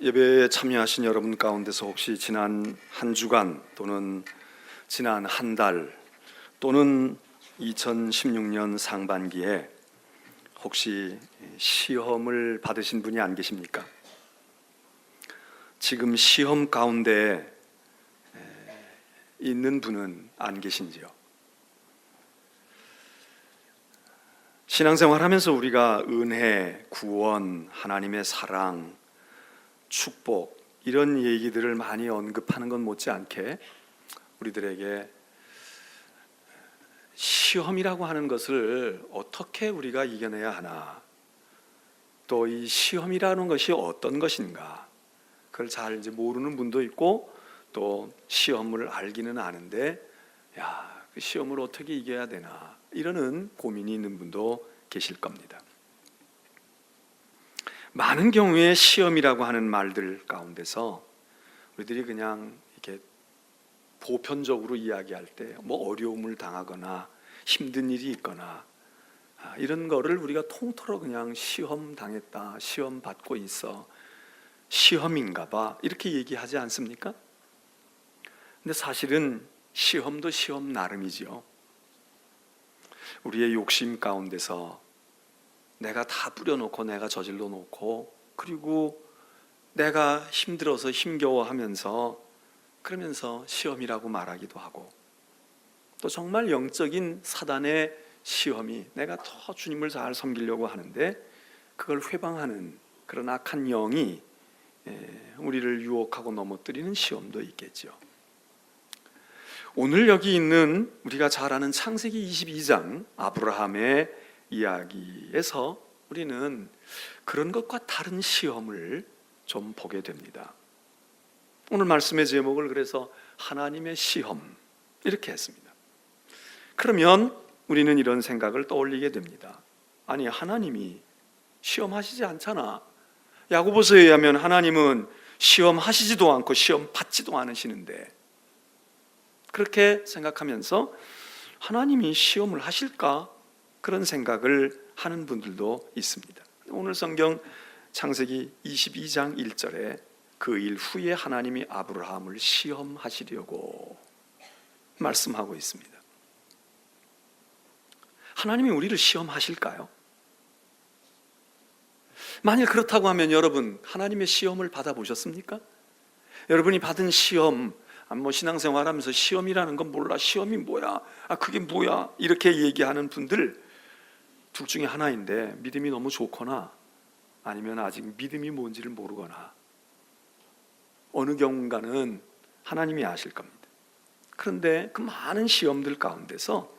예배에 참여하신 여러분 가운데서 혹시 지난 한 주간 또는 지난 한 달 또는 2016년 상반기에 혹시 시험을 받으신 분이 안 계십니까? 지금 시험 가운데 있는 분은 안 계신지요? 신앙생활 하면서 우리가 은혜, 구원, 하나님의 사랑, 축복 이런 얘기들을 많이 언급하는 건 못지않게 우리들에게 시험이라고 하는 것을 어떻게 우리가 이겨내야 하나, 또 이 시험이라는 것이 어떤 것인가 그걸 잘 이제 모르는 분도 있고, 또 시험을 알기는 아는데 그 시험을 어떻게 이겨야 되나 이러는 고민이 있는 분도 계실 겁니다. 많은 경우에 시험이라고 하는 말들 가운데서 우리들이 그냥 이렇게 보편적으로 이야기할 때 어려움을 당하거나 힘든 일이 있거나 이런 거를 우리가 통틀어 그냥 시험 당했다, 시험 받고 있어, 시험인가 봐 이렇게 얘기하지 않습니까? 근데 사실은 시험도 시험 나름이지요. 우리의 욕심 가운데서 내가 다 뿌려놓고 내가 저질러 놓고, 그리고 내가 힘들어서 힘겨워하면서 그러면서 시험이라고 말하기도 하고, 또 정말 영적인 사단의 시험이 내가 더 주님을 잘 섬기려고 하는데 그걸 회방하는 그런 악한 영이 우리를 유혹하고 넘어뜨리는 시험도 있겠죠. 오늘 여기 있는 우리가 잘 아는 창세기 22장 아브라함의 이야기에서 우리는 그런 것과 다른 시험을 좀 보게 됩니다. 오늘 말씀의 제목을 그래서 하나님의 시험 이렇게 했습니다. 그러면 우리는 이런 생각을 떠올리게 됩니다. 아니, 하나님이 시험하시지 않잖아. 야고보서에 의하면 하나님은 시험하시지도 않고 시험 받지도 않으시는데, 그렇게 생각하면서 하나님이 시험을 하실까? 그런 생각을 하는 분들도 있습니다. 오늘 성경 창세기 22장 1절에 그 일 후에 하나님이 아브라함을 시험하시려고 말씀하고 있습니다. 하나님이 우리를 시험하실까요? 만일 그렇다고 하면 여러분, 하나님의 시험을 받아보셨습니까? 여러분이 받은 시험, 신앙생활하면서 시험이라는 건 몰라, 시험이 뭐야, 그게 뭐야 이렇게 얘기하는 분들 둘 중에 하나인데, 믿음이 너무 좋거나 아니면 아직 믿음이 뭔지를 모르거나 어느 경우인가는 하나님이 아실 겁니다. 그런데 그 많은 시험들 가운데서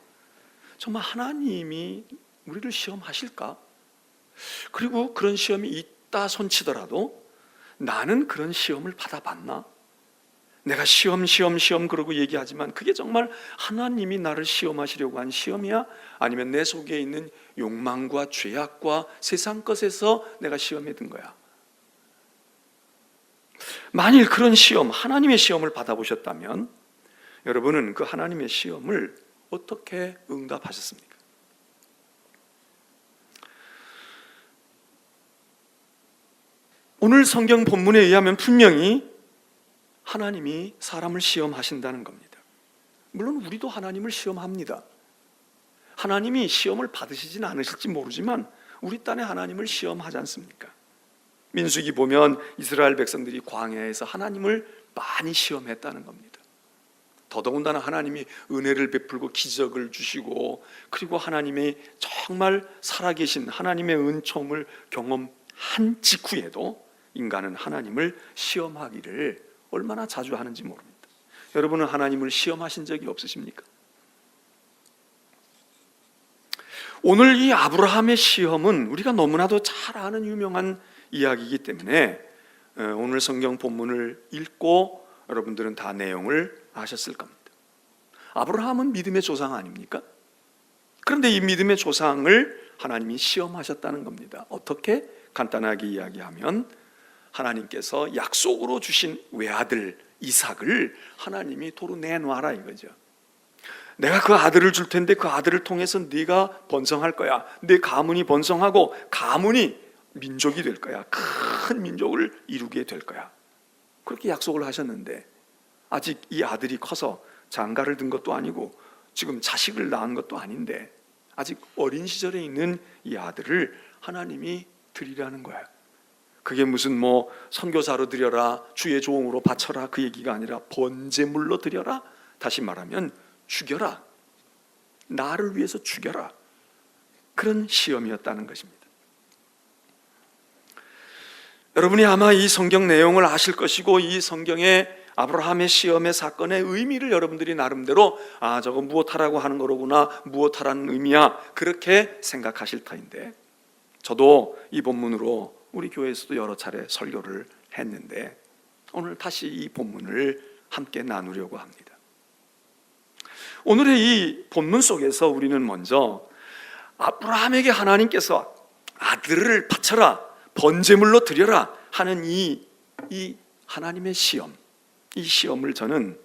정말 하나님이 우리를 시험하실까? 그리고 그런 시험이 있다 손치더라도 나는 그런 시험을 받아봤나? 내가 시험 그러고 얘기하지만 그게 정말 하나님이 나를 시험하시려고 한 시험이야? 아니면 내 속에 있는 욕망과 죄악과 세상 것에서 내가 시험에 든 거야? 만일 그런 시험, 하나님의 시험을 받아보셨다면 여러분은 그 하나님의 시험을 어떻게 응답하셨습니까? 오늘 성경 본문에 의하면 분명히 하나님이 사람을 시험하신다는 겁니다. 물론 우리도 하나님을 시험합니다. 하나님이 시험을 받으시진 않으실지 모르지만 우리 딴에 하나님을 시험하지 않습니까? 민수기 보면 이스라엘 백성들이 광야에서 하나님을 많이 시험했다는 겁니다. 더더군다나 하나님이 은혜를 베풀고 기적을 주시고, 그리고 하나님이 정말 살아계신 하나님의 은총을 경험한 직후에도 인간은 하나님을 시험하기를 얼마나 자주 하는지 모릅니다. 여러분은 하나님을 시험하신 적이 없으십니까? 오늘 이 아브라함의 시험은 우리가 너무나도 잘 아는 유명한 이야기이기 때문에 오늘 성경 본문을 읽고 여러분들은 다 내용을 아셨을 겁니다. 아브라함은 믿음의 조상 아닙니까? 그런데 이 믿음의 조상을 하나님이 시험하셨다는 겁니다. 어떻게? 간단하게 이야기하면 하나님께서 약속으로 주신 외아들 이삭을 하나님이 도로 내놔라 이거죠. 내가 그 아들을 줄 텐데 그 아들을 통해서 네가 번성할 거야. 네 가문이 번성하고 가문이 민족이 될 거야. 큰 큰 민족을 이루게 될 거야. 그렇게 약속을 하셨는데 아직 이 아들이 커서 장가를 든 것도 아니고 지금 자식을 낳은 것도 아닌데 아직 어린 시절에 있는 이 아들을 하나님이 드리라는 거야. 그게 무슨 선교사로 드려라, 주의 종으로 바쳐라, 그 얘기가 아니라 번제물로 드려라. 다시 말하면 죽여라, 나를 위해서 죽여라. 그런 시험이었다는 것입니다. 여러분이 아마 이 성경 내용을 아실 것이고 이 성경의 아브라함의 시험의 사건의 의미를 여러분들이 나름대로 저거 무엇하라고 하는 거로구나, 무엇하라는 의미야, 그렇게 생각하실 터인데, 저도 이 본문으로 우리 교회에서도 여러 차례 설교를 했는데 오늘 다시 이 본문을 함께 나누려고 합니다. 오늘의 이 본문 속에서 우리는 먼저 아브라함에게 하나님께서 아들을 바쳐라, 번제물로 드려라 하는 이 하나님의 시험, 이 시험을 저는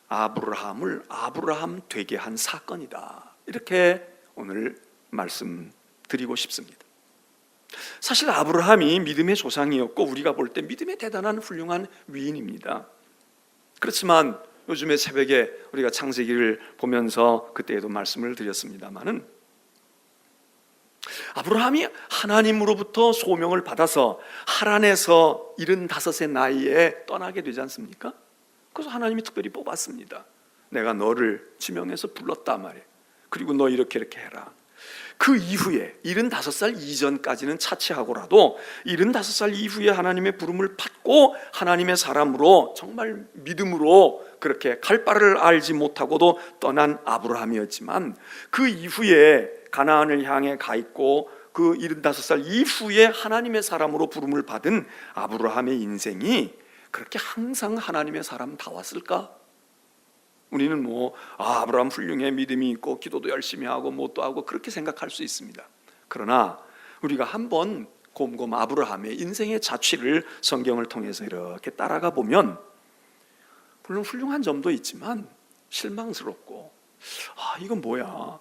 아브라함을 아브라함 되게 한 사건이다, 이렇게 오늘 말씀드리고 싶습니다. 사실 아브라함이 믿음의 조상이었고 우리가 볼 때 믿음의 대단한 훌륭한 위인입니다. 그렇지만 요즘에 새벽에 우리가 창세기를 보면서 그때에도 말씀을 드렸습니다마는 아브라함이 하나님으로부터 소명을 받아서 하란에서 75의 나이에 떠나게 되지 않습니까? 그래서 하나님이 특별히 뽑았습니다. 내가 너를 지명해서 불렀다 말이에요. 그리고 너 이렇게 해라. 그 이후에 75살 이전까지는 차치하고라도 75살 이후에 하나님의 부름을 받고 하나님의 사람으로 정말 믿음으로 그렇게 갈 바를 알지 못하고도 떠난 아브라함이었지만 그 이후에 가나안을 향해 가 있고 그 75살 이후에 하나님의 사람으로 부름을 받은 아브라함의 인생이 그렇게 항상 하나님의 사람다웠을까? 우리는 아브라함 훌륭해, 믿음이 있고 기도도 열심히 하고 뭣도 하고 그렇게 생각할 수 있습니다. 그러나 우리가 한번 곰곰 아브라함의 인생의 자취를 성경을 통해서 이렇게 따라가 보면 물론 훌륭한 점도 있지만 실망스럽고 이건 뭐야,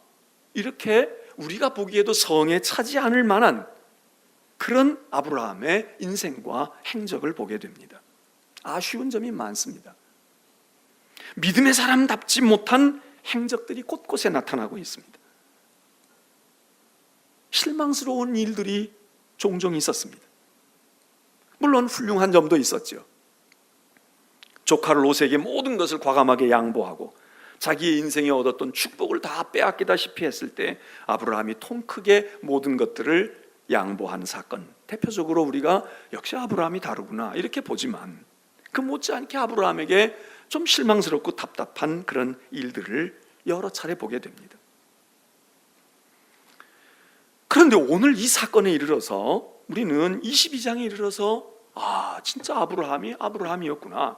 이렇게 우리가 보기에도 성에 차지 않을 만한 그런 아브라함의 인생과 행적을 보게 됩니다. 아쉬운 점이 많습니다. 믿음의 사람답지 못한 행적들이 곳곳에 나타나고 있습니다. 실망스러운 일들이 종종 있었습니다. 물론 훌륭한 점도 있었죠. 조카 롯에게 모든 것을 과감하게 양보하고 자기의 인생에 얻었던 축복을 다 빼앗기다시피 했을 때 아브라함이 통 크게 모든 것들을 양보한 사건, 대표적으로 우리가 역시 아브라함이 다르구나 이렇게 보지만 그 못지않게 아브라함에게 좀 실망스럽고 답답한 그런 일들을 여러 차례 보게 됩니다. 그런데 오늘 이 사건에 이르러서 우리는 22장에 이르러서 진짜 아브라함이었구나,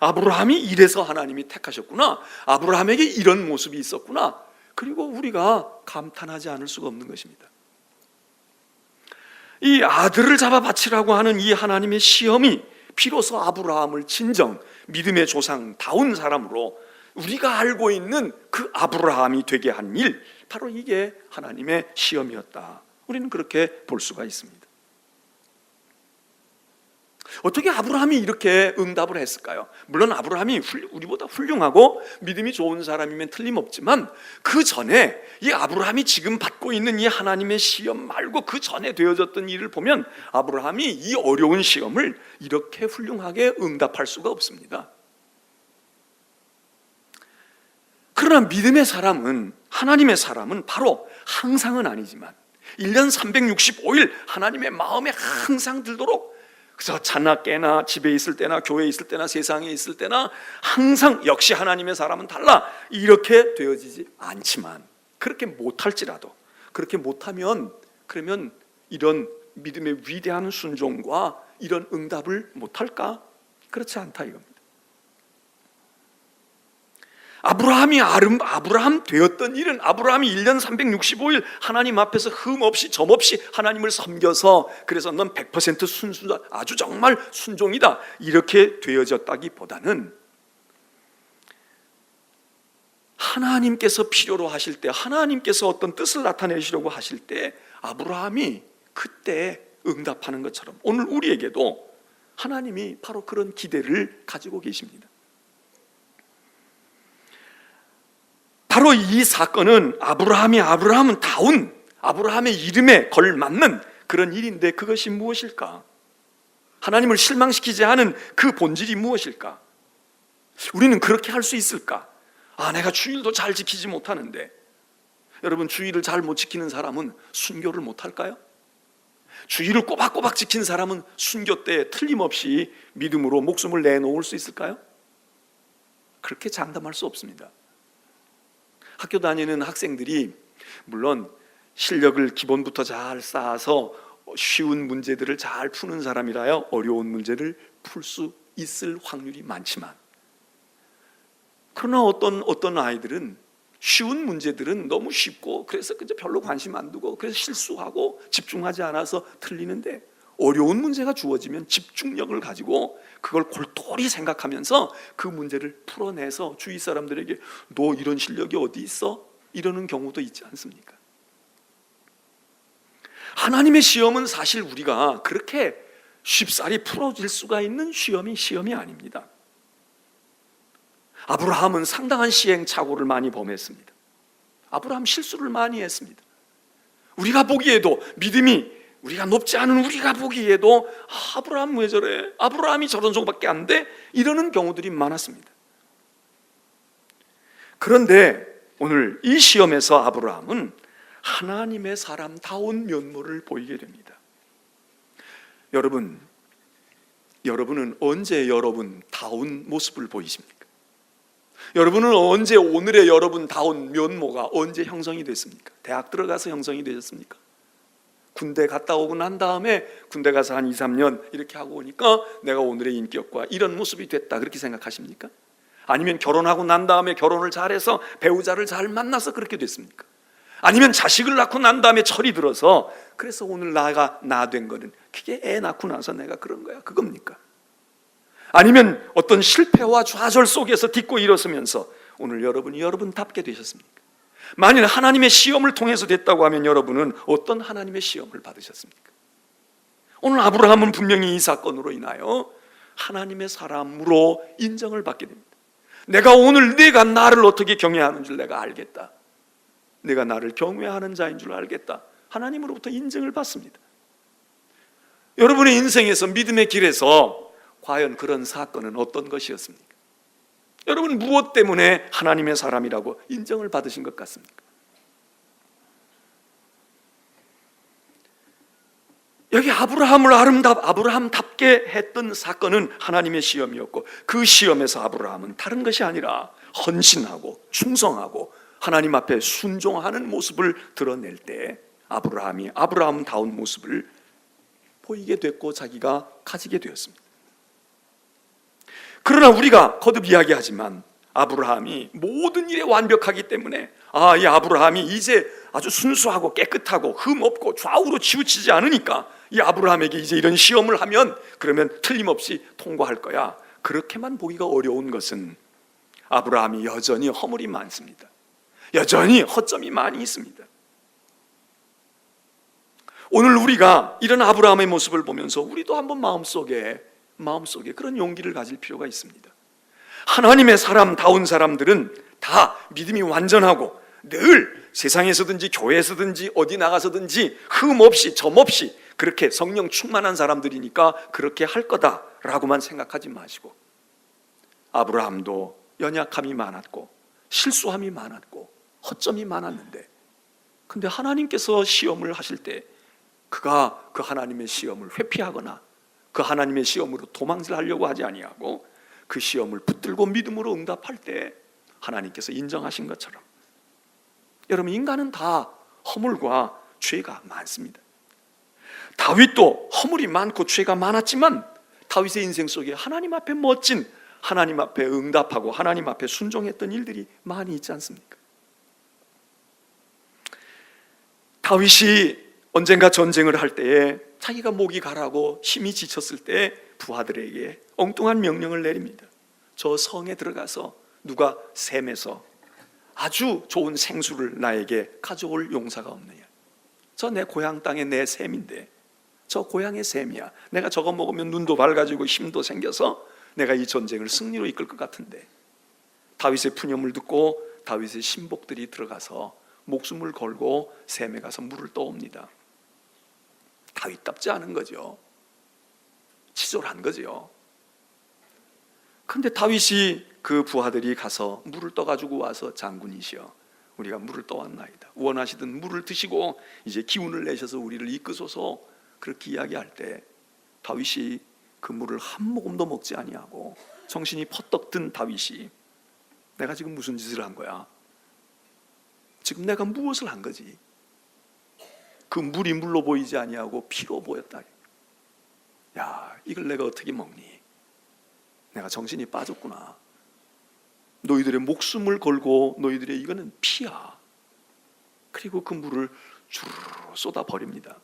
아브라함이 이래서 하나님이 택하셨구나, 아브라함에게 이런 모습이 있었구나, 그리고 우리가 감탄하지 않을 수가 없는 것입니다. 이 아들을 잡아 바치라고 하는 이 하나님의 시험이 비로소 아브라함을 진정 믿음의 조상다운 사람으로 우리가 알고 있는 그 아브라함이 되게 한 일, 바로 이게 하나님의 시험이었다, 우리는 그렇게 볼 수가 있습니다. 어떻게 아브라함이 이렇게 응답을 했을까요? 물론 아브라함이 우리보다 훌륭하고 믿음이 좋은 사람이면 틀림없지만 그 전에 이 아브라함이 지금 받고 있는 이 하나님의 시험 말고 그 전에 되어졌던 일을 보면 아브라함이 이 어려운 시험을 이렇게 훌륭하게 응답할 수가 없습니다. 그러나 믿음의 사람은, 하나님의 사람은 바로 항상은 아니지만 1년 365일 하나님의 마음에 항상 들도록, 그래서 자나 깨나 집에 있을 때나 교회에 있을 때나 세상에 있을 때나 항상 역시 하나님의 사람은 달라 이렇게 되어지지 않지만, 그렇게 못할지라도, 그렇게 못하면 그러면 이런 믿음의 위대한 순종과 이런 응답을 못할까? 그렇지 않다 이겁니다. 아브라함 되었던 일은, 아브라함이 1년 365일 하나님 앞에서 흠없이 점없이 하나님을 섬겨서 그래서 넌 100% 순수다, 아주 정말 순종이다 이렇게 되어졌다기보다는 하나님께서 필요로 하실 때, 하나님께서 어떤 뜻을 나타내시려고 하실 때 아브라함이 그때 응답하는 것처럼 오늘 우리에게도 하나님이 바로 그런 기대를 가지고 계십니다. 바로 이 사건은 아브라함은 다운 아브라함의 이름에 걸맞는 그런 일인데, 그것이 무엇일까? 하나님을 실망시키지 않은 그 본질이 무엇일까? 우리는 그렇게 할 수 있을까? 내가 주일도 잘 지키지 못하는데. 여러분, 주일을 잘 못 지키는 사람은 순교를 못할까요? 주일을 꼬박꼬박 지킨 사람은 순교 때 틀림없이 믿음으로 목숨을 내놓을 수 있을까요? 그렇게 장담할 수 없습니다. 학교 다니는 학생들이 물론 실력을 기본부터 잘 쌓아서 쉬운 문제들을 잘 푸는 사람이라요, 어려운 문제를 풀 수 있을 확률이 많지만, 그러나 어떤 아이들은 쉬운 문제들은 너무 쉽고 그래서 별로 관심 안 두고 그래서 실수하고 집중하지 않아서 틀리는데, 어려운 문제가 주어지면 집중력을 가지고 그걸 골똘히 생각하면서 그 문제를 풀어내서 주위 사람들에게 너 이런 실력이 어디 있어? 이러는 경우도 있지 않습니까? 하나님의 시험은 사실 우리가 그렇게 쉽사리 풀어질 수가 있는 시험이 아닙니다. 아브라함은 상당한 시행착오를 많이 범했습니다. 아브라함 실수를 많이 했습니다. 우리가 보기에도 믿음이 우리가 높지 않은 우리가 보기에도 아브라함 왜 저래? 아브라함이 저런 정도밖에 안 돼? 이러는 경우들이 많았습니다. 그런데 오늘 이 시험에서 아브라함은 하나님의 사람다운 면모를 보이게 됩니다. 여러분은 언제 여러분다운 모습을 보이십니까? 여러분은 언제 오늘의 여러분다운 면모가 언제 형성이 됐습니까? 대학 들어가서 형성이 되셨습니까? 군대 갔다 오고 난 다음에 군대 가서 한 2, 3년 이렇게 하고 오니까 내가 오늘의 인격과 이런 모습이 됐다, 그렇게 생각하십니까? 아니면 결혼하고 난 다음에 결혼을 잘해서 배우자를 잘 만나서 그렇게 됐습니까? 아니면 자식을 낳고 난 다음에 철이 들어서 그래서 오늘 나가 나 된 거는 그게 애 낳고 나서 내가 그런 거야, 그겁니까? 아니면 어떤 실패와 좌절 속에서 딛고 일어서면서 오늘 여러분이 여러분답게 되셨습니까? 만일 하나님의 시험을 통해서 됐다고 하면 여러분은 어떤 하나님의 시험을 받으셨습니까? 오늘 아브라함은 분명히 이 사건으로 인하여 하나님의 사람으로 인정을 받게 됩니다. 내가 나를 어떻게 경외하는 줄 내가 알겠다, 내가 나를 경외하는 자인 줄 알겠다, 하나님으로부터 인정을 받습니다. 여러분의 인생에서 믿음의 길에서 과연 그런 사건은 어떤 것이었습니까? 여러분 무엇 때문에 하나님의 사람이라고 인정을 받으신 것 같습니까? 여기 아브라함답게 했던 사건은 하나님의 시험이었고, 그 시험에서 아브라함은 다른 것이 아니라 헌신하고 충성하고 하나님 앞에 순종하는 모습을 드러낼 때 아브라함이 아브라함다운 모습을 보이게 됐고 자기가 가지게 되었습니다. 그러나 우리가 거듭 이야기하지만 아브라함이 모든 일에 완벽하기 때문에 이 아브라함이 이제 아주 순수하고 깨끗하고 흠 없고 좌우로 치우치지 않으니까 이 아브라함에게 이제 이런 시험을 하면 그러면 틀림없이 통과할 거야, 그렇게만 보기가 어려운 것은 아브라함이 여전히 허물이 많습니다. 여전히 허점이 많이 있습니다. 오늘 우리가 이런 아브라함의 모습을 보면서 우리도 한번 마음속에 그런 용기를 가질 필요가 있습니다. 하나님의 사람다운 사람들은 다 믿음이 완전하고 늘 세상에서든지 교회에서든지 어디 나가서든지 흠 없이 점 없이 그렇게 성령 충만한 사람들이니까 그렇게 할 거다라고만 생각하지 마시고, 아브라함도 연약함이 많았고 실수함이 많았고 허점이 많았는데, 근데 하나님께서 시험을 하실 때 그가 그 하나님의 시험을 회피하거나 그 하나님의 시험으로 도망질하려고 하지 아니하고 그 시험을 붙들고 믿음으로 응답할 때 하나님께서 인정하신 것처럼, 여러분 인간은 다 허물과 죄가 많습니다. 다윗도 허물이 많고 죄가 많았지만 다윗의 인생 속에 하나님 앞에 멋진, 하나님 앞에 응답하고 하나님 앞에 순종했던 일들이 많이 있지 않습니까? 다윗이 언젠가 전쟁을 할 때에 자기가 목이 가라고 힘이 지쳤을 때 부하들에게 엉뚱한 명령을 내립니다. 저 성에 들어가서 누가 샘에서 아주 좋은 생수를 나에게 가져올 용사가 없느냐, 저 내 고향 땅의 내 샘인데 저 고향의 셈이야. 내가 저거 먹으면 눈도 밝아지고 힘도 생겨서 내가 이 전쟁을 승리로 이끌 것 같은데. 다윗의 푸념을 듣고 다윗의 신복들이 들어가서 목숨을 걸고 셈에 가서 물을 떠옵니다. 다윗답지 않은 거죠. 치졸한 거죠. 그런데 다윗이 그 부하들이 가서 물을 떠가지고 와서 장군이시여, 우리가 물을 떠왔나이다. 원하시던 물을 드시고 이제 기운을 내셔서 우리를 이끄소서. 그렇게 이야기할 때 다윗이 그 물을 한 모금도 먹지 아니하고 정신이 퍼떡 든 다윗이 내가 지금 무슨 짓을 한 거야? 지금 내가 무엇을 한 거지? 그 물이 물로 보이지 아니하고 피로 보였다. 야, 이걸 내가 어떻게 먹니? 내가 정신이 빠졌구나. 너희들의 목숨을 걸고 너희들의 이거는 피야. 그리고 그 물을 주르르 쏟아 버립니다.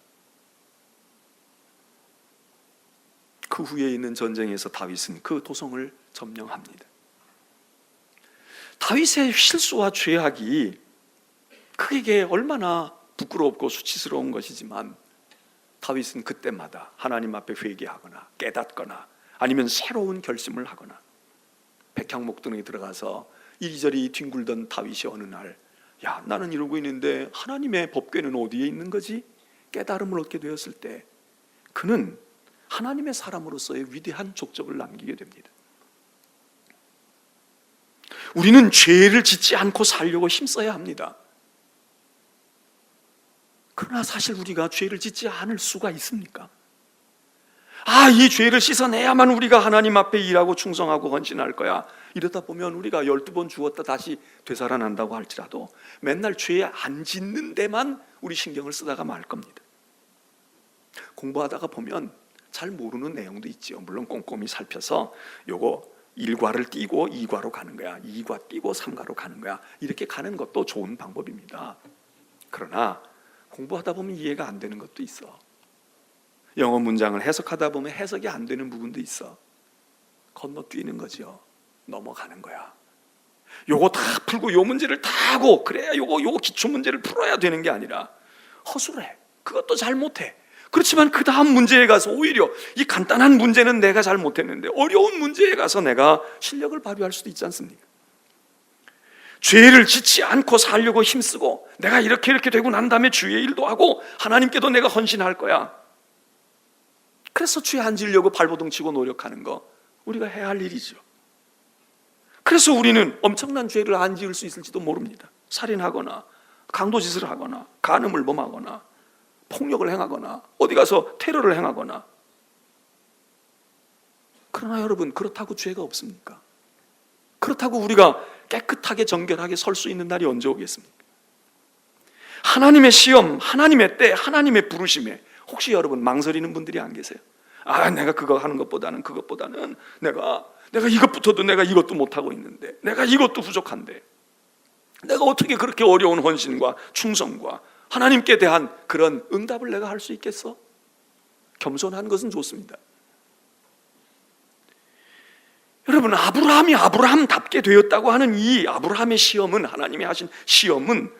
그 후에 있는 전쟁에서 다윗은 그 도성을 점령합니다. 다윗의 실수와 죄악이 그에게 얼마나 부끄럽고 수치스러운 것이지만 다윗은 그때마다 하나님 앞에 회개하거나 깨닫거나 아니면 새로운 결심을 하거나 백향목동에 들어가서 이리저리 뒹굴던 다윗이 어느 날, 야, 나는 이러고 있는데 하나님의 법궤는 어디에 있는 거지? 깨달음을 얻게 되었을 때 그는 하나님의 사람으로서의 위대한 족적을 남기게 됩니다. 우리는 죄를 짓지 않고 살려고 힘써야 합니다. 그러나 사실 우리가 죄를 짓지 않을 수가 있습니까? 이 죄를 씻어내야만 우리가 하나님 앞에 일하고 충성하고 헌신할 거야. 이러다 보면 우리가 12번 죽었다 다시 되살아난다고 할지라도 맨날 죄 안 짓는 데만 우리 신경을 쓰다가 말 겁니다. 공부하다가 보면 잘 모르는 내용도 있죠. 물론 꼼꼼히 살펴서 요거 1과를 띄고 2과로 가는 거야, 2과 띄고 3과로 가는 거야, 이렇게 가는 것도 좋은 방법입니다. 그러나 공부하다 보면 이해가 안 되는 것도 있어. 영어 문장을 해석하다 보면 해석이 안 되는 부분도 있어. 건너뛰는 거죠. 넘어가는 거야. 요거 다 풀고 요 문제를 다 하고 그래야 요거 기초 문제를 풀어야 되는 게 아니라 허술해. 그것도 잘 못해. 그렇지만 그 다음 문제에 가서 오히려 이 간단한 문제는 내가 잘 못했는데 어려운 문제에 가서 내가 실력을 발휘할 수도 있지 않습니까? 죄를 짓지 않고 살려고 힘쓰고 내가 이렇게 되고 난 다음에 주의 일도 하고 하나님께도 내가 헌신할 거야. 그래서 죄 안 지으려고 발버둥 치고 노력하는 거 우리가 해야 할 일이죠. 그래서 우리는 엄청난 죄를 안 지을 수 있을지도 모릅니다. 살인하거나 강도짓을 하거나 간음을 범하거나 폭력을 행하거나 어디 가서 테러를 행하거나. 그러나 여러분, 그렇다고 죄가 없습니까? 그렇다고 우리가 깨끗하게 정결하게 설 수 있는 날이 언제 오겠습니까? 하나님의 시험, 하나님의 때, 하나님의 부르심에 혹시 여러분 망설이는 분들이 안 계세요? 내가 그거 하는 것보다는 내가 이것부터도 내가 이것도 못하고 있는데, 내가 이것도 부족한데, 내가 어떻게 그렇게 어려운 헌신과 충성과 하나님께 대한 그런 응답을 내가 할 수 있겠어? 겸손한 것은 좋습니다. 여러분, 아브라함이 아브라함답게 되었다고 하는 이 아브라함의 시험은, 하나님이 하신 시험은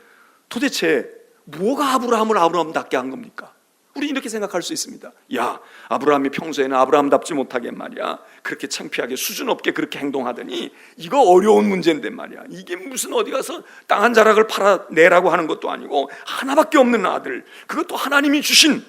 도대체 뭐가 아브라함을 아브라함답게 한 겁니까? 우리 이렇게 생각할 수 있습니다. 야, 아브라함이 평소에는 아브라함답지 못하게 말이야, 그렇게 창피하게 수준 없게 그렇게 행동하더니 이거 어려운 문제인데 말이야, 이게 무슨 어디 가서 땅 한 자락을 팔아내라고 하는 것도 아니고 하나밖에 없는 아들, 그것도 하나님이 주신,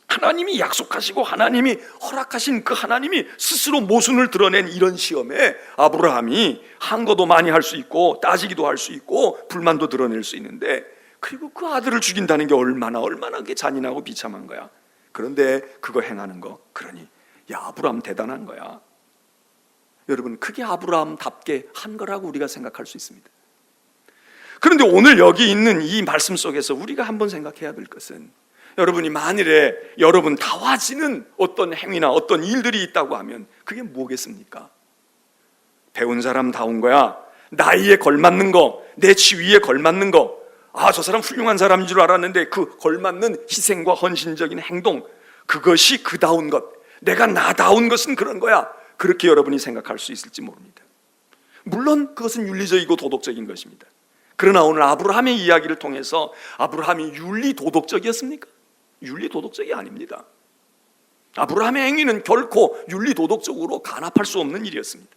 하나님이 약속하시고 하나님이 허락하신 그 하나님이 스스로 모순을 드러낸 이런 시험에 아브라함이 한 것도 많이 할 수 있고 따지기도 할 수 있고 불만도 드러낼 수 있는데, 그리고 그 아들을 죽인다는 게 얼마나 그게 잔인하고 비참한 거야. 그런데 그거 행하는 거, 그러니 야, 아브라함 대단한 거야. 여러분, 그게 아브라함답게 한 거라고 우리가 생각할 수 있습니다. 그런데 오늘 여기 있는 이 말씀 속에서 우리가 한번 생각해야 될 것은, 여러분이 만일에 여러분 다와지는 어떤 행위나 어떤 일들이 있다고 하면 그게 뭐겠습니까? 배운 사람다운 거야. 나이에 걸맞는 거, 내 지위에 걸맞는 거, 저 사람 훌륭한 사람인 줄 알았는데 그 걸맞는 희생과 헌신적인 행동, 그것이 그다운 것, 내가 나다운 것은 그런 거야. 그렇게 여러분이 생각할 수 있을지 모릅니다. 물론 그것은 윤리적이고 도덕적인 것입니다. 그러나 오늘 아브라함의 이야기를 통해서 아브라함이 윤리 도덕적이었습니까? 윤리 도덕적이 아닙니다. 아브라함의 행위는 결코 윤리도덕적으로 간합할 수 없는 일이었습니다.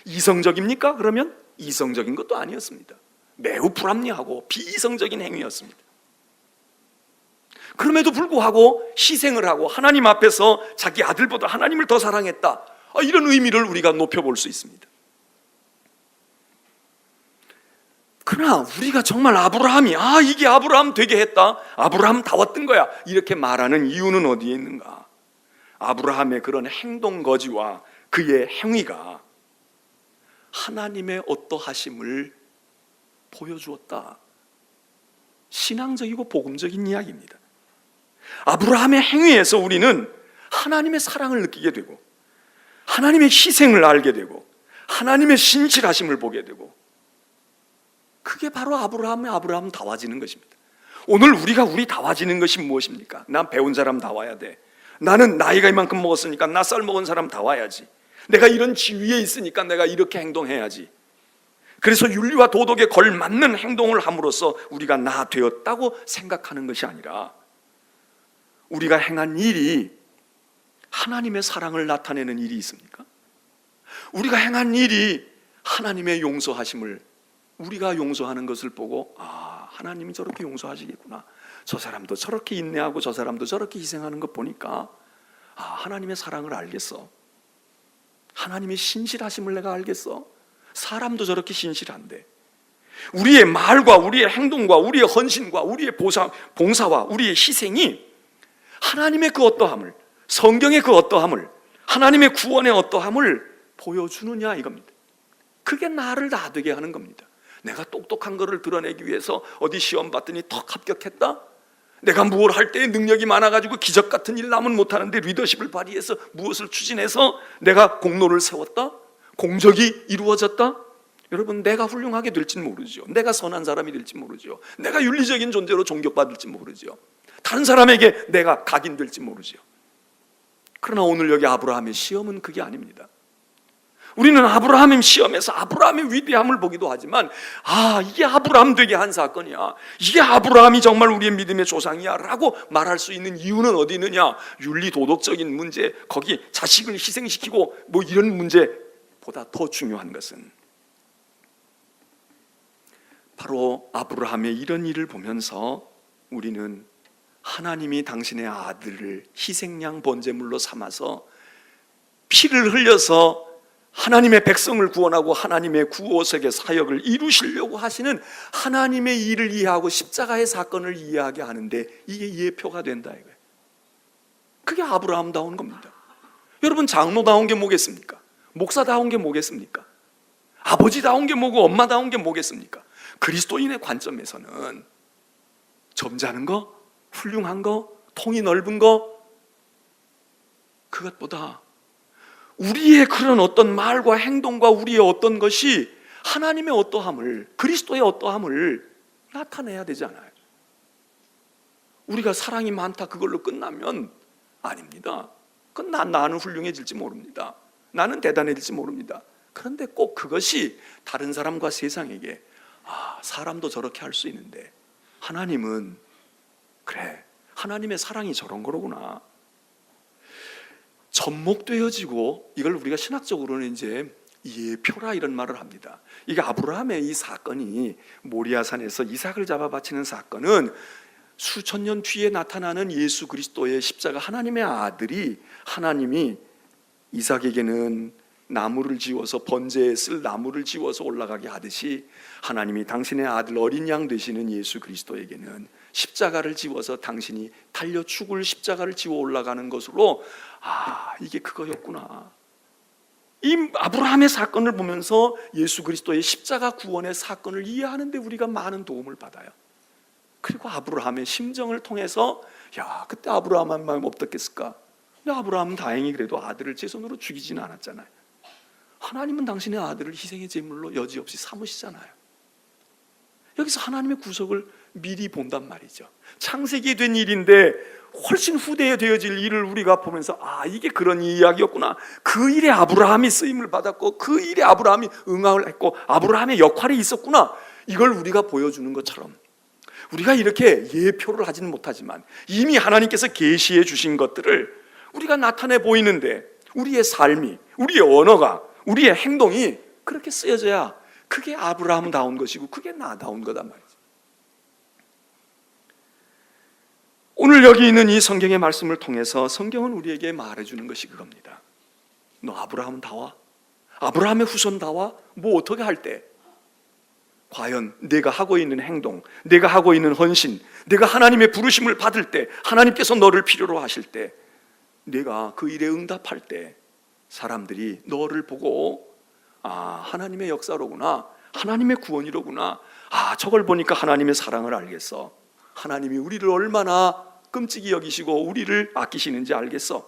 이성적입니까? 그러면 이성적인 것도 아니었습니다. 매우 불합리하고 비이성적인 행위였습니다. 그럼에도 불구하고 희생을 하고 하나님 앞에서 자기 아들보다 하나님을 더 사랑했다, 이런 의미를 우리가 높여볼 수 있습니다. 그러나 우리가 정말 아브라함이 이게 아브라함 되게 했다, 아브라함 다웠던 거야, 이렇게 말하는 이유는 어디에 있는가? 아브라함의 그런 행동 거지와 그의 행위가 하나님의 어떠하심을 보여주었다. 신앙적이고 복음적인 이야기입니다. 아브라함의 행위에서 우리는 하나님의 사랑을 느끼게 되고 하나님의 희생을 알게 되고 하나님의 신실하심을 보게 되고, 그게 바로 아브라함 다워지는 것입니다. 오늘 우리 다워지는 것이 무엇입니까? 난 배운 사람 다워야 돼. 나는 나이가 이만큼 먹었으니까 나 쌀 먹은 사람 다워야지. 내가 이런 지위에 있으니까 내가 이렇게 행동해야지. 그래서 윤리와 도덕에 걸맞는 행동을 함으로써 우리가 나 되었다고 생각하는 것이 아니라, 우리가 행한 일이 하나님의 사랑을 나타내는 일이 있습니까? 우리가 행한 일이 하나님의 용서하심을, 우리가 용서하는 것을 보고 하나님이 저렇게 용서하시겠구나, 저 사람도 저렇게 인내하고 저 사람도 저렇게 희생하는 것 보니까 하나님의 사랑을 알겠어, 하나님의 신실하심을 내가 알겠어, 사람도 저렇게 신실한데. 우리의 말과 우리의 행동과 우리의 헌신과 우리의 봉사와 우리의 희생이 하나님의 그 어떠함을, 성경의 그 어떠함을, 하나님의 구원의 어떠함을 보여주느냐 이겁니다. 그게 나를 나되게 하는 겁니다. 내가 똑똑한 거를 드러내기 위해서 어디 시험 봤더니 턱 합격했다? 내가 무엇을 할 때 능력이 많아가지고 기적 같은 일 남은 못하는데 리더십을 발휘해서 무엇을 추진해서 내가 공로를 세웠다? 공적이 이루어졌다? 여러분, 내가 훌륭하게 될진 모르죠. 내가 선한 사람이 될지 모르죠. 내가 윤리적인 존재로 존경받을지 모르죠. 다른 사람에게 내가 각인될지 모르죠. 그러나 오늘 여기 아브라함의 시험은 그게 아닙니다. 우리는 아브라함의 시험에서 아브라함의 위대함을 보기도 하지만 이게 아브라함 되게 한 사건이야, 이게 아브라함이 정말 우리의 믿음의 조상이야 라고 말할 수 있는 이유는 어디 있느냐? 윤리 도덕적인 문제, 거기 자식을 희생시키고 이런 문제보다 더 중요한 것은 바로 아브라함의 이런 일을 보면서 우리는 하나님이 당신의 아들을 희생양 번제물로 삼아서 피를 흘려서 하나님의 백성을 구원하고 하나님의 구원의 사역을 이루시려고 하시는 하나님의 일을 이해하고 십자가의 사건을 이해하게 하는데 이게 예표가 된다 이거예요. 그게 아브라함다운 겁니다. 여러분, 장로다운 게 뭐겠습니까? 목사다운 게 뭐겠습니까? 아버지다운 게 뭐고 엄마다운 게 뭐겠습니까? 그리스도인의 관점에서는 점잖은 거, 훌륭한 거, 통이 넓은 거, 그것보다 우리의 그런 어떤 말과 행동과 우리의 어떤 것이 하나님의 어떠함을, 그리스도의 어떠함을 나타내야 되지 않아요? 우리가 사랑이 많다 그걸로 끝나면 아닙니다. 그건 나는 훌륭해질지 모릅니다. 나는 대단해질지 모릅니다. 그런데 꼭 그것이 다른 사람과 세상에게 사람도 저렇게 할 수 있는데 하나님은 그래, 하나님의 사랑이 저런 거로구나. 접목되어지고, 이걸 우리가 신학적으로는 이제 예표라 이런 말을 합니다. 이게 아브라함의 이 사건이, 모리아산에서 이삭을 잡아 바치는 사건은 수천 년 뒤에 나타나는 예수 그리스도의 십자가, 하나님의 아들이, 하나님이 이삭에게는 나무를 지워서 번제에 쓸 나무를 지워서 올라가게 하듯이 하나님이 당신의 아들 어린 양 되시는 예수 그리스도에게는 십자가를 지워서 당신이 달려 죽을 십자가를 지워 올라가는 것으로 이게 그거였구나. 이 아브라함의 사건을 보면서 예수 그리스도의 십자가 구원의 사건을 이해하는 데 우리가 많은 도움을 받아요. 그리고 아브라함의 심정을 통해서 그때 아브라함은 마음 어떻겠을까? 근데 아브라함은 다행히 그래도 아들을 제 손으로 죽이지는 않았잖아요. 하나님은 당신의 아들을 희생의 제물로 여지없이 삼으시잖아요. 여기서 하나님의 구속을 미리 본단 말이죠. 창세기에 된 일인데 훨씬 후대에 되어질 일을 우리가 보면서 이게 그런 이야기였구나, 그 일에 아브라함이 쓰임을 받았고 그 일에 아브라함이 응함을 했고 아브라함의 역할이 있었구나, 이걸 우리가 보여주는 것처럼 우리가 이렇게 예표를 하지는 못하지만 이미 하나님께서 계시해 주신 것들을 우리가 나타내 보이는데 우리의 삶이, 우리의 언어가, 우리의 행동이 그렇게 쓰여져야 그게 아브라함다운 것이고 그게 나다운 거단 말이죠. 오늘 여기 있는 이 성경의 말씀을 통해서 성경은 우리에게 말해주는 것이 그겁니다. 너 아브라함다워? 아브라함의 후손다워? 뭐 어떻게 할 때? 과연 내가 하고 있는 행동, 내가 하고 있는 헌신, 내가 하나님의 부르심을 받을 때, 하나님께서 너를 필요로 하실 때, 내가 그 일에 응답할 때 사람들이 너를 보고 하나님의 역사로구나, 하나님의 구원이로구나, 저걸 보니까 하나님의 사랑을 알겠어, 하나님이 우리를 얼마나 끔찍이 여기시고 우리를 아끼시는지 알겠어.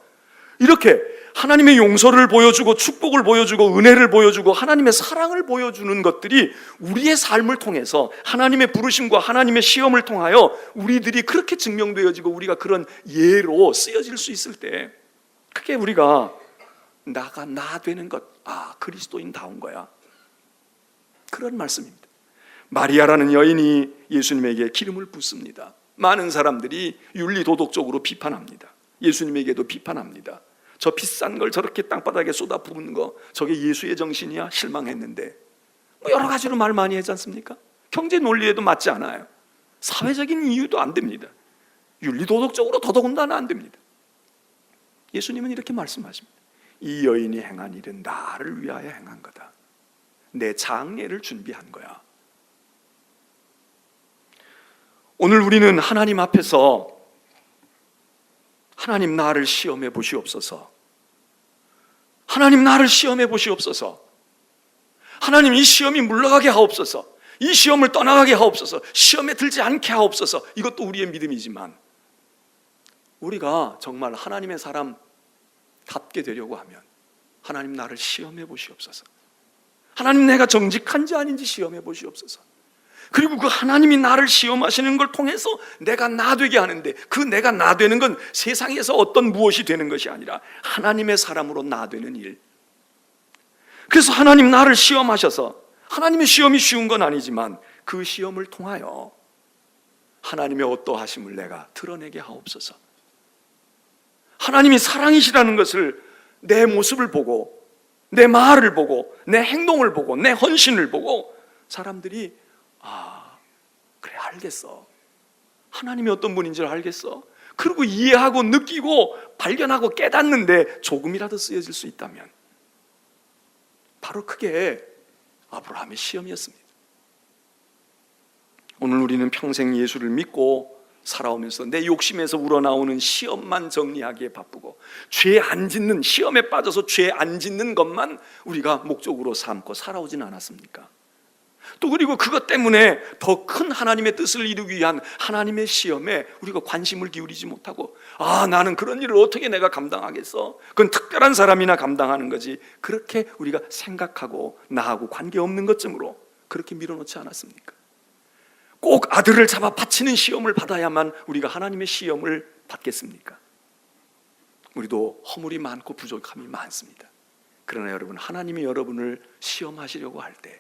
이렇게 하나님의 용서를 보여주고 축복을 보여주고 은혜를 보여주고 하나님의 사랑을 보여주는 것들이 우리의 삶을 통해서 하나님의 부르심과 하나님의 시험을 통하여 우리들이 그렇게 증명되어지고 우리가 그런 예로 쓰여질 수 있을 때, 그게 우리가 나가 나 되는 것, 그리스도인다운 거야, 그런 말씀입니다. 마리아라는 여인이 예수님에게 기름을 붓습니다. 많은 사람들이 윤리도덕적으로 비판합니다. 예수님에게도 비판합니다. 저 비싼 걸 저렇게 땅바닥에 쏟아 부은 거, 저게 예수의 정신이야? 실망했는데. 여러 가지로 말 많이 하지 않습니까? 경제 논리에도 맞지 않아요. 사회적인 이유도 안 됩니다. 윤리도덕적으로 더더군다나 안 됩니다. 예수님은 이렇게 말씀하십니다. 이 여인이 행한 일은 나를 위하여 행한 거다. 내 장례를 준비한 거야. 오늘 우리는 하나님 앞에서 하나님 나를 시험해 보시옵소서, 하나님 나를 시험해 보시옵소서, 하나님 이 시험이 물러가게 하옵소서, 이 시험을 떠나가게 하옵소서, 시험에 들지 않게 하옵소서. 이것도 우리의 믿음이지만 우리가 정말 하나님의 사람답게 되려고 하면 하나님 나를 시험해 보시옵소서, 하나님 내가 정직한지 아닌지 시험해 보시옵소서. 그리고 그 하나님이 나를 시험하시는 걸 통해서 내가 나 되게 하는데, 그 내가 나 되는 건 세상에서 어떤 무엇이 되는 것이 아니라 하나님의 사람으로 나 되는 일. 그래서 하나님 나를 시험하셔서, 하나님의 시험이 쉬운 건 아니지만 그 시험을 통하여 하나님의 어떠하심을 내가 드러내게 하옵소서. 하나님이 사랑이시라는 것을 내 모습을 보고, 내 말을 보고, 내 행동을 보고, 내 헌신을 보고 사람들이 그래, 알겠어, 하나님이 어떤 분인지를 알겠어, 그리고 이해하고 느끼고 발견하고 깨닫는데 조금이라도 쓰여질 수 있다면 바로 그게 아브라함의 시험이었습니다. 오늘 우리는 평생 예수를 믿고 살아오면서 내 욕심에서 우러나오는 시험만 정리하기에 바쁘고, 죄 안 짓는, 시험에 빠져서 죄 안 짓는 것만 우리가 목적으로 삼고 살아오진 않았습니까? 또 그리고 그것 때문에 더 큰 하나님의 뜻을 이루기 위한 하나님의 시험에 우리가 관심을 기울이지 못하고, 나는 그런 일을 어떻게 내가 감당하겠어? 그건 특별한 사람이나 감당하는 거지, 그렇게 우리가 생각하고 나하고 관계없는 것쯤으로 그렇게 밀어놓지 않았습니까? 꼭 아들을 잡아 바치는 시험을 받아야만 우리가 하나님의 시험을 받겠습니까? 우리도 허물이 많고 부족함이 많습니다. 그러나 여러분, 하나님이 여러분을 시험하시려고 할 때,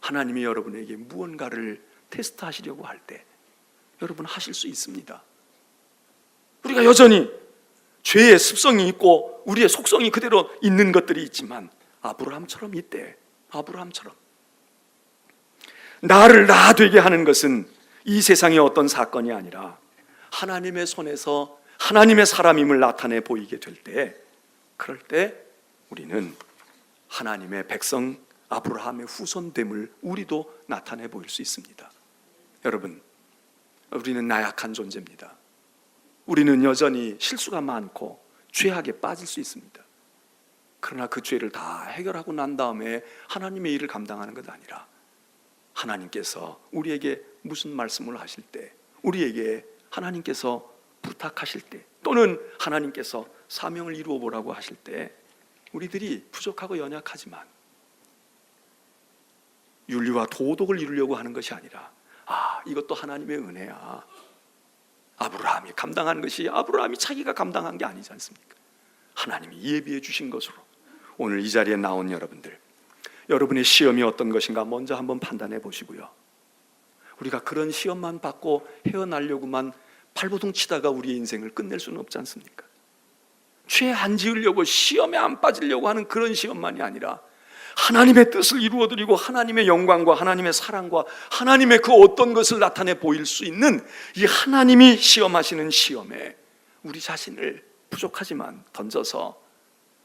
하나님이 여러분에게 무언가를 테스트하시려고 할 때 여러분 하실 수 있습니다. 우리가 여전히 죄의 습성이 있고 우리의 속성이 그대로 있는 것들이 있지만 아브라함처럼 이때, 아브라함처럼 나를 나 되게 하는 것은 이 세상의 어떤 사건이 아니라 하나님의 손에서 하나님의 사람임을 나타내 보이게 될 때, 그럴 때 우리는 하나님의 백성 아브라함의 후손됨을 우리도 나타내 보일 수 있습니다. 여러분, 우리는 나약한 존재입니다. 우리는 여전히 실수가 많고 죄악에 빠질 수 있습니다. 그러나 그 죄를 다 해결하고 난 다음에 하나님의 일을 감당하는 것 아니라 하나님께서 우리에게 무슨 말씀을 하실 때, 우리에게 하나님께서 부탁하실 때, 또는 하나님께서 사명을 이루어 보라고 하실 때 우리들이 부족하고 연약하지만 윤리와 도덕을 이루려고 하는 것이 아니라 이것도 하나님의 은혜야, 아브라함이 감당한 것이 아브라함이 자기가 감당한 게 아니지 않습니까? 하나님이 예비해 주신 것으로 오늘 이 자리에 나온 여러분들, 여러분의 시험이 어떤 것인가 먼저 한번 판단해 보시고요, 우리가 그런 시험만 받고 헤어나려고만 발버둥 치다가 우리의 인생을 끝낼 수는 없지 않습니까? 죄 안 지으려고 시험에 안 빠지려고 하는 그런 시험만이 아니라 하나님의 뜻을 이루어드리고 하나님의 영광과 하나님의 사랑과 하나님의 그 어떤 것을 나타내 보일 수 있는 이 하나님이 시험하시는 시험에 우리 자신을 부족하지만 던져서,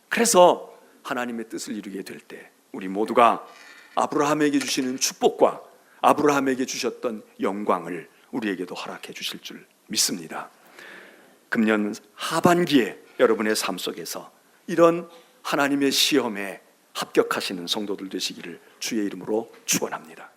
그래서 하나님의 뜻을 이루게 될 때 우리 모두가 아브라함에게 주시는 축복과 아브라함에게 주셨던 영광을 우리에게도 허락해 주실 줄 믿습니다. 금년 하반기에 여러분의 삶 속에서 이런 하나님의 시험에 합격하시는 성도들 되시기를 주의 이름으로 축원합니다.